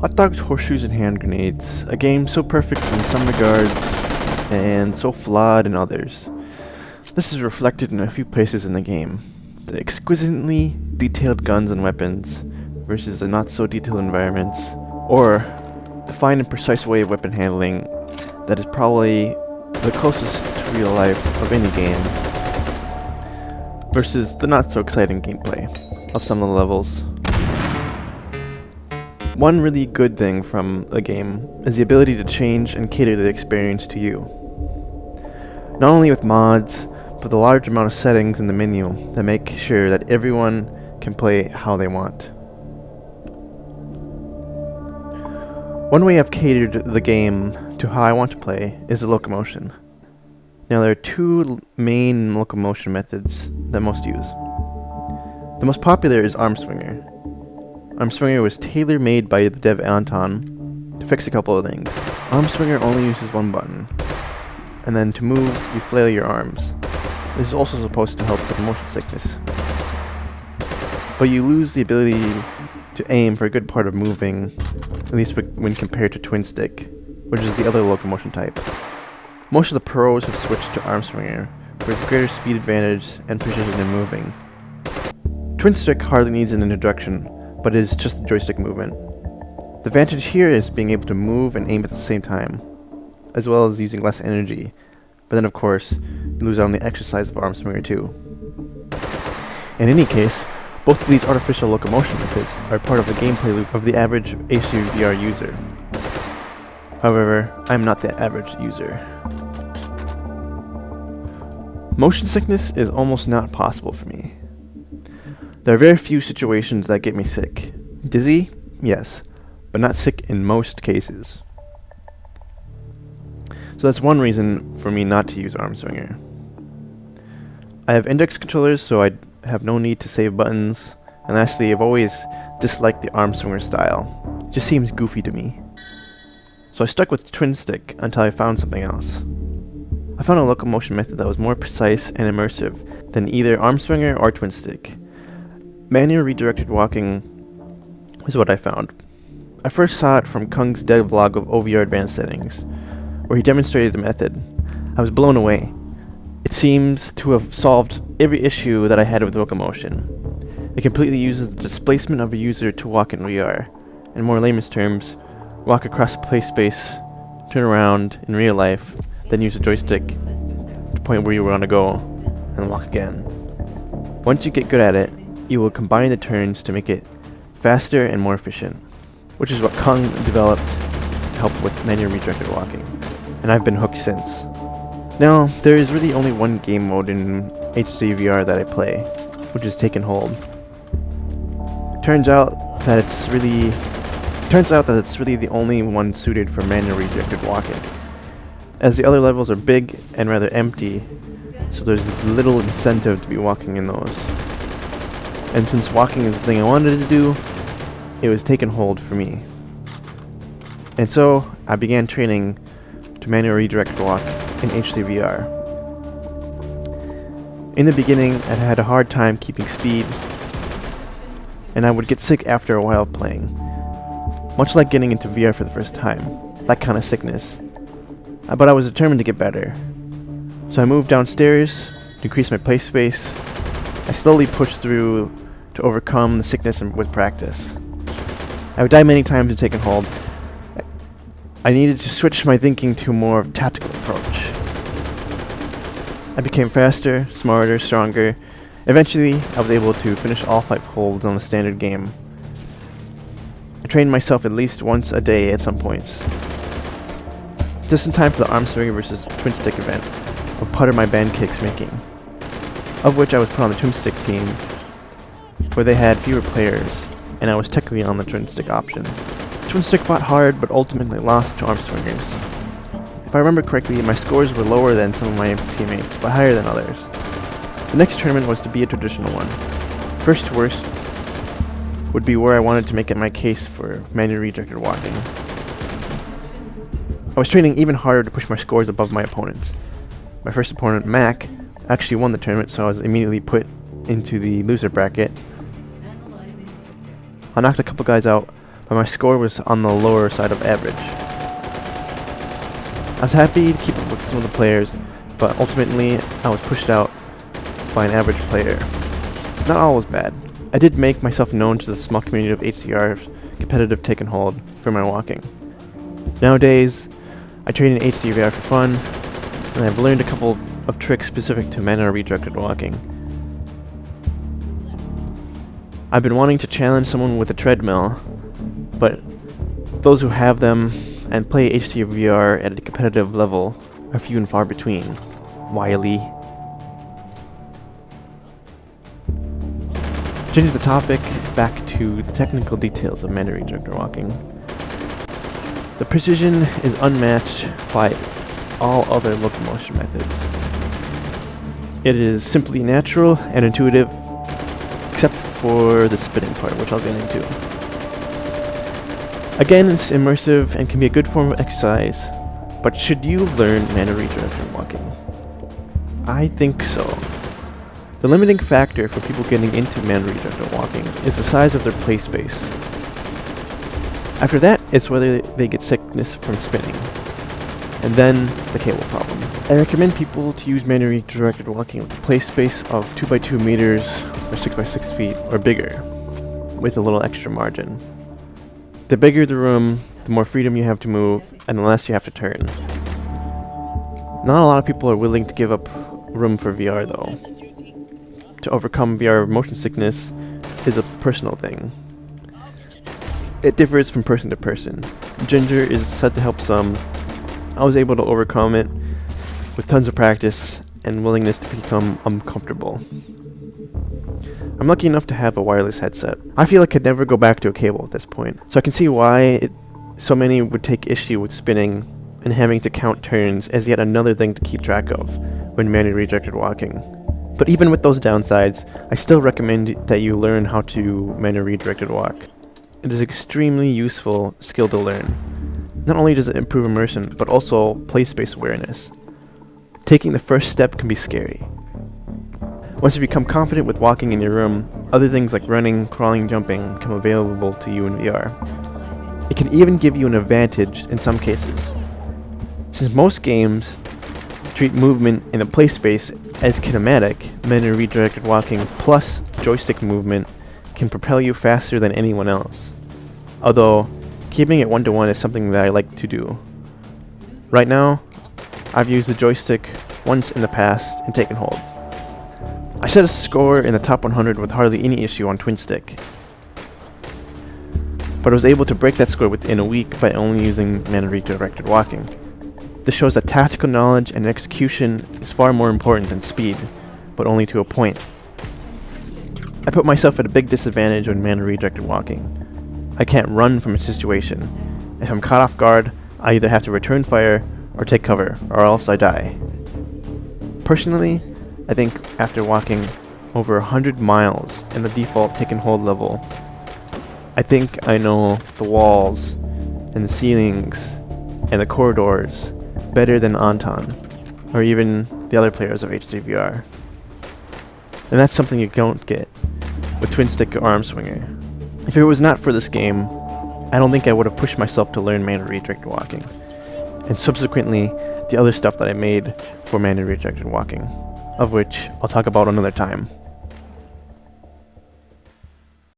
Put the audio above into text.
Hot dogs, horseshoes, and hand grenades. A game so perfect in some regards and so flawed in others. This is reflected in a few places in the game. The exquisitely detailed guns and weapons versus the not so detailed environments, or the fine and precise way of weapon handling that is probably the closest to real life of any game, versus the not so exciting gameplay of some of the levels. One really good thing from the game is the ability to change and cater the experience to you. Not only with mods, but the large amount of settings in the menu that make sure that everyone can play how they want. One way I've catered the game to how I want to play is the locomotion. Now there are two main locomotion methods that most use. The most popular is Arm Swinger. Arm Swinger was tailor-made by the dev Anton to fix a couple of things. Arm Swinger only uses one button, and then to move, you flail your arms. This is also supposed to help with motion sickness. But you lose the ability to aim for a good part of moving, at least when compared to Twin Stick, which is the other locomotion type. Most of the pros have switched to Arm Swinger for its greater speed advantage and precision in moving. Twin Stick hardly needs an introduction, but it is just a joystick movement. The advantage here is being able to move and aim at the same time, as well as using less energy, but then of course, you lose out on the exercise of Arm Swinger too. In any case, both of these artificial locomotion methods are part of the gameplay loop of the average H3VR user. However, I'm not the average user. Motion sickness is almost not possible for me. There are very few situations that get me sick. Dizzy? Yes, but not sick in most cases. So that's one reason for me not to use Arm Swinger. I have index controllers, so I have no need to save buttons, and lastly, I've always disliked the Arm Swinger style. It just seems goofy to me. So I stuck with Twin Stick until I found something else. I found a locomotion method that was more precise and immersive than either Arm Swinger or Twin Stick. Manual redirected walking is what I found. I first saw it from Kung's dev vlog of OVR Advanced Settings, where he demonstrated the method. I was blown away. It seems to have solved every issue that I had with locomotion. It completely uses the displacement of a user to walk in VR. In more layman's terms, walk across a play space, turn around in real life, then use a joystick to point where you want to go, and walk again. Once you get good at it, you will combine the turns to make it faster and more efficient, which is what Kung developed to help with manual redirected walking, and I've been hooked since. Now, there is really only one game mode in H3VR that I play, which is Taken Hold. Turns out that it's really the only one suited for manual redirected walking, as the other levels are big and rather empty, so there's little incentive to be walking in those. And since walking is the thing I wanted to do, it was Taken Hold for me. And so, I began training to manual redirected walk in H3VR. In the beginning, I had a hard time keeping speed, and I would get sick after a while playing. Much like getting into VR for the first time, that kind of sickness. But I was determined to get better. So I moved downstairs to increase my play space. I slowly pushed through to overcome the sickness with practice. I would die many times in Taken Hold. I needed to switch my thinking to a more tactical approach. I became faster, smarter, stronger. Eventually, I was able to finish all 5 holds on the standard game. I trained myself at least once a day at some points. Just in time for the Arm Swinger vs. Twin Stick event of Putter My Band Kick's making, of which I was put on the Twin Stick team, where they had fewer players, and I was technically on the Twin Stick option. Twin Stick fought hard, but ultimately lost to Arm Swingers. If I remember correctly, my scores were lower than some of my teammates, but higher than others. The next tournament was to be a traditional one. First to worst would be where I wanted to make it my case for manual redirected walking. I was training even harder to push my scores above my opponents. My first opponent, Mac, actually won the tournament, so I was immediately put into the loser bracket. I knocked a couple guys out, but my score was on the lower side of average. I was happy to keep up with some of the players, but ultimately I was pushed out by an average player. Not all was bad. I did make myself known to the small community of H3R's competitive take and hold for my walking. Nowadays, I train in H3VR for fun, and I've learned a couple of tricks specific to mana redirected walking. I've been wanting to challenge someone with a treadmill, but those who have them and play H3VR at a competitive level are few and far between. Wiley. Changing the topic back to the technical details of mana redirected walking. The precision is unmatched by all other locomotion methods. It is simply natural and intuitive, except for the spinning part, which I'll get into. Again, it's immersive and can be a good form of exercise, but should you learn mana redirected walking? I think so. The limiting factor for people getting into mana redirected walking is the size of their play space. After that, it's whether they get sickness from spinning, and then the cable problem. I recommend people to use mana redirected walking with a play space of 2x2 meters or 6x6 feet or bigger, with a little extra margin. The bigger the room, the more freedom you have to move, and the less you have to turn. Not a lot of people are willing to give up room for VR though. To overcome VR motion sickness is a personal thing. It differs from person to person. Ginger is said to help some. I was able to overcome it with tons of practice and willingness to become uncomfortable. I'm lucky enough to have a wireless headset. I feel I could never go back to a cable at this point, so I can see why so many would take issue with spinning and having to count turns as yet another thing to keep track of when mana redirected walking. But even with those downsides, I still recommend that you learn how to mana redirected walk. It is extremely useful skill to learn. Not only does it improve immersion, but also play space awareness. Taking the first step can be scary. Once you become confident with walking in your room, other things like running, crawling, jumping become available to you in VR. It can even give you an advantage in some cases. Since most games treat movement in a play space as kinematic, mana redirected walking plus joystick movement can propel you faster than anyone else. Although, keeping it 1-to-1 is something that I like to do. Right now, I've used the joystick once in the past and taken hold. I set a score in the top 100 with hardly any issue on twin stick, but I was able to break that score within a week by only using mana redirected walking. This shows that tactical knowledge and execution is far more important than speed, but only to a point. I put myself at a big disadvantage when mana redirected walking. I can't run from a situation. If I'm caught off guard, I either have to return fire or take cover, or else I die. Personally, I think after walking over 100 miles in the default take and hold level, I think I know the walls and the ceilings and the corridors better than Anton, or even the other players of H3VR. And that's something you don't get with twin stick or arm swinger. If it was not for this game, I don't think I would have pushed myself to learn mana redirected walking, and subsequently the other stuff that I made for mana redirected walking, of which I'll talk about another time.